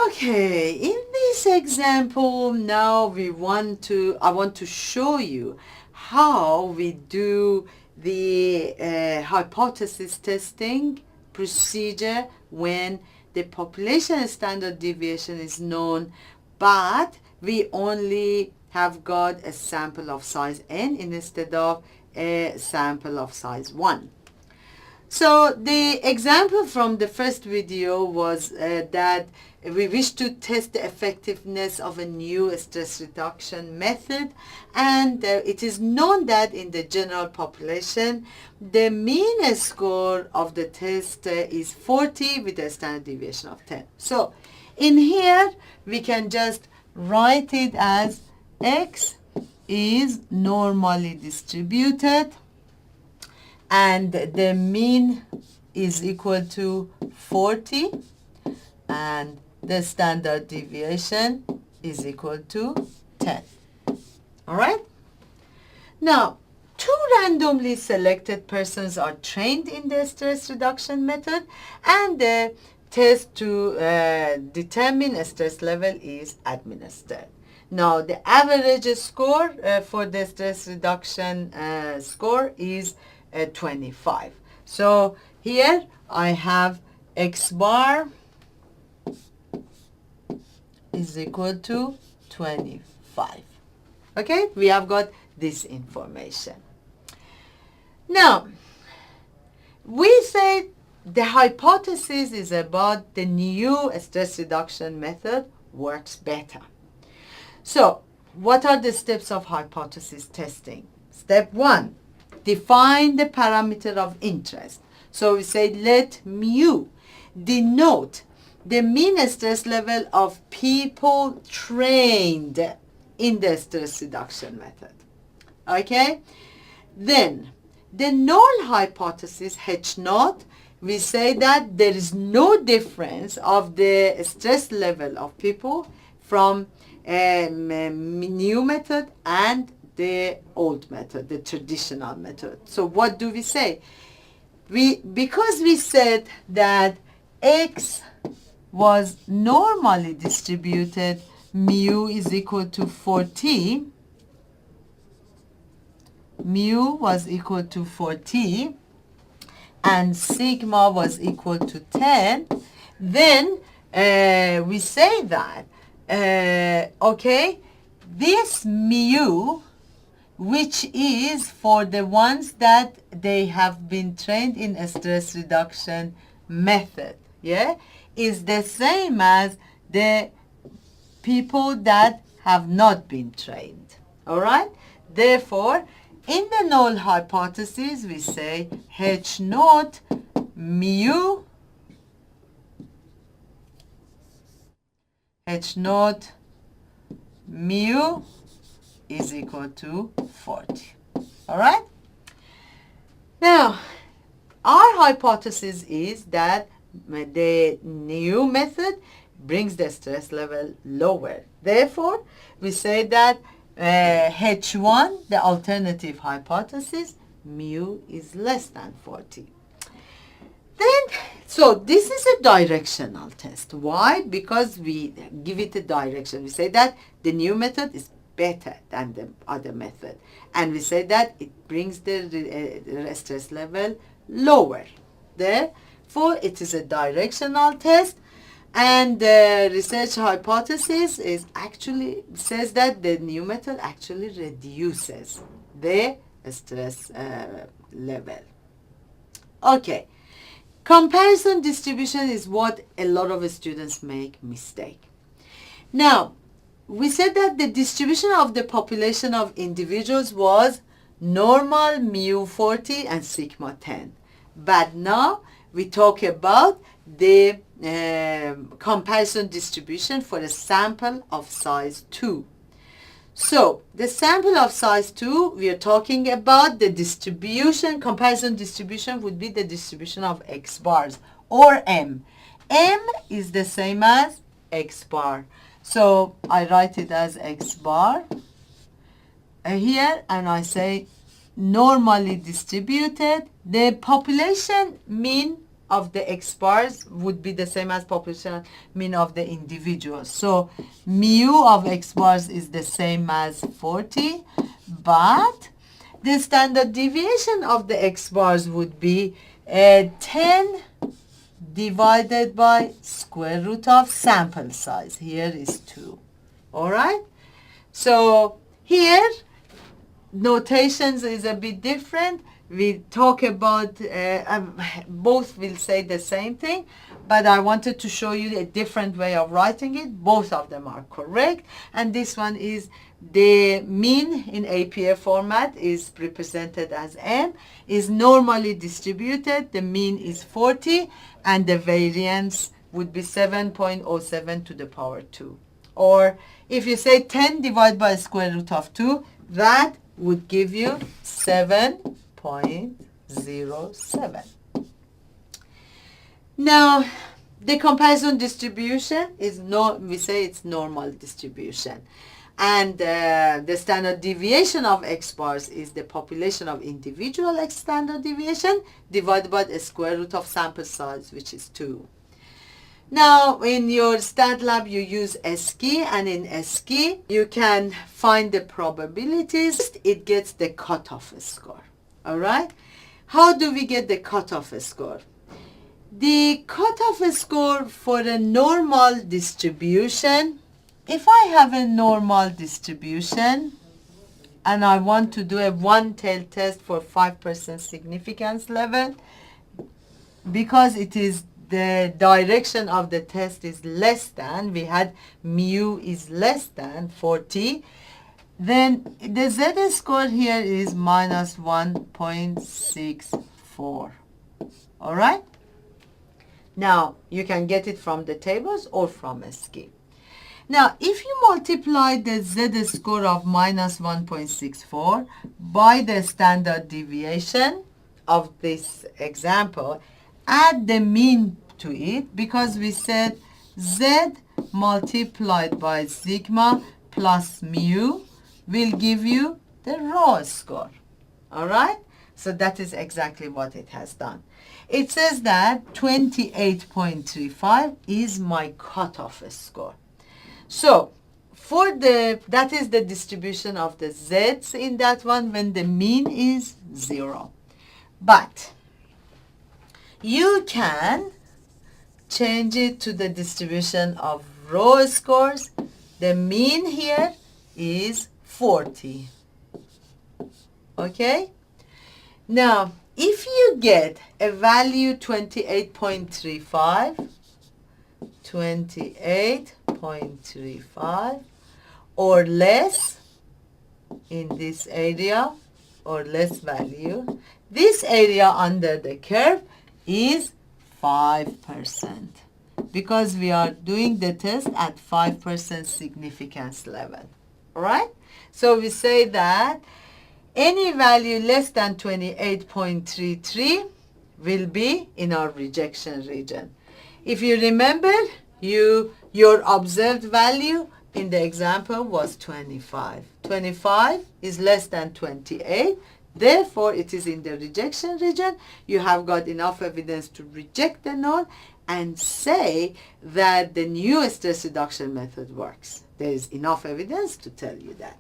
Okay, in this example, now I want to show you how we do the hypothesis testing procedure when the population standard deviation is known, but we only have got a sample of size n instead of a sample of size 1. So the example from the first video was that we wish to test the effectiveness of a new stress reduction method, and it is known that in the general population the mean score of the test is 40 with a standard deviation of 10. So in here we can just write it as x is normally distributed and the mean is equal to 40 and the standard deviation is equal to 10. All right? Now, two randomly selected persons are trained in the stress reduction method, and the test to determine a stress level is administered. Now, the average score for the stress reduction score is 25. So here I have x bar is equal to 25. Okay, we have got this information. Now, we say the hypothesis is about the new stress reduction method works better. So, what are the steps of hypothesis testing? Step 1, define the parameter of interest. So we say let mu denote the mean stress level of people trained in the stress reduction method. Okay? Then, the null hypothesis H naught, we say that there is no difference of the stress level of people from new method and the old method, the traditional method. So what do we say? Because we said that x was normally distributed, mu is equal to 40, mu was equal to 40, and sigma was equal to 10, then we say that, okay, this mu, which is for the ones that they have been trained in a stress reduction method, yeah, is the same as the people that have not been trained. All right? Therefore, in the null hypothesis, we say H naught mu is equal to 40. All right? Now, our hypothesis is that the new method brings the stress level lower. Therefore, we say that H1, the alternative hypothesis, mu is less than 40. Then, so this is a directional test. Why? Because we give it a direction. We say that the new method is better than the other method. And we say that it brings the stress level lower. Therefore, it is a directional test. And the research hypothesis is actually says that the new method actually reduces the stress level. Okay. Comparison distribution is what a lot of students make mistake. Now, we said that the distribution of the population of individuals was normal mu 40 and sigma 10. But now we talk about the comparison distribution for a sample of size 2. So, the sample of size 2, we are talking about the distribution, comparison distribution would be the distribution of x bars or m. M is the same as x bar. So, I write it as x bar here, and I say normally distributed. The population mean of the X bars would be the same as population mean of the individuals. So mu of X bars is the same as 40, but the standard deviation of the X bars would be 10 divided by square root of sample size. Here is 2. All right? So here, notations is a bit different. We talk about, both will say the same thing, but I wanted to show you a different way of writing it. Both of them are correct. And this one is the mean in APA format is represented as M, is normally distributed. The mean is 40, and the variance would be 7.07 to the power 2. Or if you say 10 divided by square root of 2, that would give you 7.07. Now, the comparison distribution is we say it's normal distribution. And the standard deviation of X bars is the population of individual X standard deviation divided by the square root of sample size, which is 2. Now, in your stat lab, you use SKI, and in SKI, you can find the probabilities. It gets the cutoff score. All right? How do we get the cutoff score? The cutoff score for a normal distribution, if I have a normal distribution and I want to do a one-tail test for 5% significance level, because it is the direction of the test is less than, we had mu is less than 40, then the Z score here is minus 1.64. All right? Now, you can get it from the tables or from SKI. Now, if you multiply the Z score of minus 1.64 by the standard deviation of this example, add the mean to it, because we said Z multiplied by sigma plus mu will give you the raw score. All right? So that is exactly what it has done. It says that 28.35 is my cutoff score. So for that is the distribution of the Z's in that one when the mean is 0. But you can change it to the distribution of raw scores. The mean here is 40. Okay? Now, if you get a value 28.35 or less in this area, or less value, this area under the curve is 5%, because we are doing the test at 5% significance level. All right? So we say that any value less than 28.33 will be in our rejection region. If you remember, your observed value in the example was 25. 25 is less than 28. Therefore, it is in the rejection region. You have got enough evidence to reject the null and say that the new stress reduction method works. There is enough evidence to tell you that.